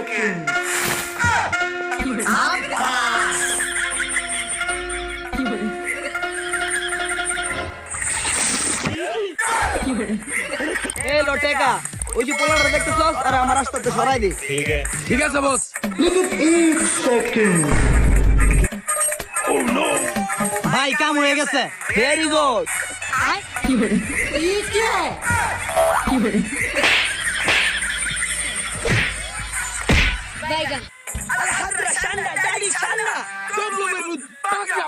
ए लोटेका ওই যে পোলাটা দেখতেছস আর আমার রাস্তাতে সরাই দে। ঠিক আছে বস। ভাই কাম হয়ে গেছে। Very good. Vegan. Alejandra, Sandra, Daddy, Sandra. Bagla.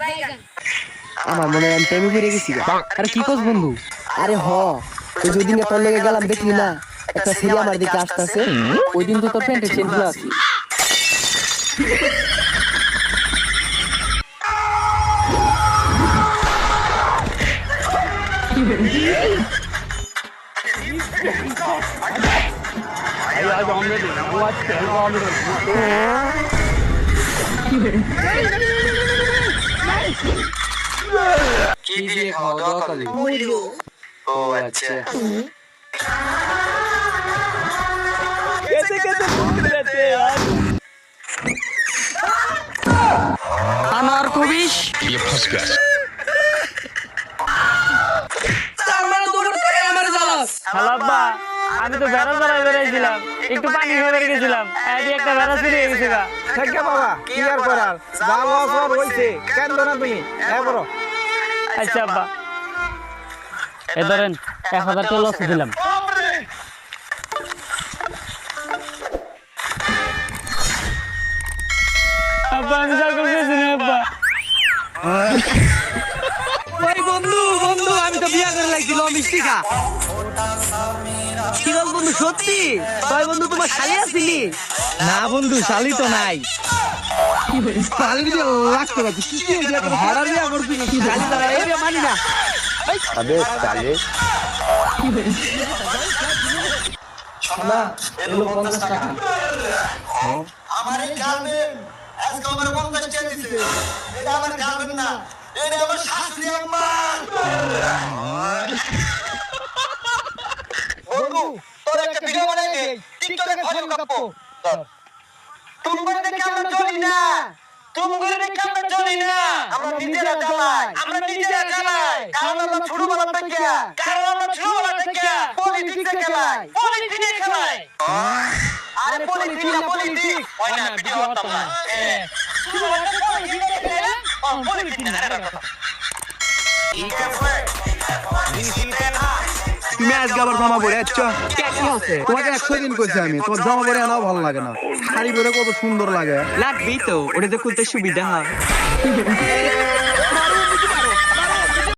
Vegan. আমার মনে হয় আমি প্রেমে পড়ে গেছি গা। আরে কি কস বন্ধু? আরে ওই যে দিনে তোর লেগে গেলাম দেখলি না একটা ছেলে আমার দিকে আসতেছে ওই দিন তো তোর প্যান্টে চেন খুলে আছে। কি দিয়ে খাওয়া দাওয়া করলি? ও আচ্ছা। कैसे कैसे भूख लेते यार। अनार को विश ये फंस गया। হালাব্বা আমি তো বেড়া চড়াই বেড়াইছিলাম একটু পানি খেয়ে গেছিলাম এদি একটা বেড়া চুরি গেছে গা। থাকে বাবা কি আর করার যা লস আর হইছে কেন না তুমি হ্যাঁ বড়। আচ্ছা আব্বা এ ধরেন 1000 টাকা লস দিলাম। আব্বা আমি যা করতেছি না আব্বা। ওই বন্ধু বন্ধু আমি তো বিয়া করে লাগছিল মিষ্টি খা। কি বল বন্ধু সত্যি? ভাই বন্ধু তোমার শালি আসিনি? না বন্ধু শালি তো নাই। শালি দিয়ে লাগতে লাগতে কি কি হইছে এখন ভাড়া দিয়া করবি না শালি দাঁড়া এই মানি না। আবে সালে না এলো 50 টাকা। আমার গার্লফ্রেন্ড আজকে আমার 50 টাকা দিছে। এটা আমার গার্লফ্রেন্ড না, এটা আমার শাশুড়ি আম্মা। বন্ধু তোর একটা ভিডিও বানাই দে, টিকটকে ফলো কাপো। তুমি করে দেখে আমরা চলি না, তুমি করে দেখে আমরা চলি না। আমরা নিজেরা জ্বালাই, কারণ আমরা ছোটবেলা থেকে পলিটিক্সে খেলাই। আরে পলিটিক্স না পলিটিক্স ওই না ভিডিও হতো না। তুমি আজকে আবার জামা পরে আচ্ছা তোমাকে 100 দিন কইছি আমি তোমার জামা পরে নাও ভালো লাগে না শাড়ি পরে কত সুন্দর লাগে। লাগবেই তো ওটা তো খুলতে সুবিধা হয়।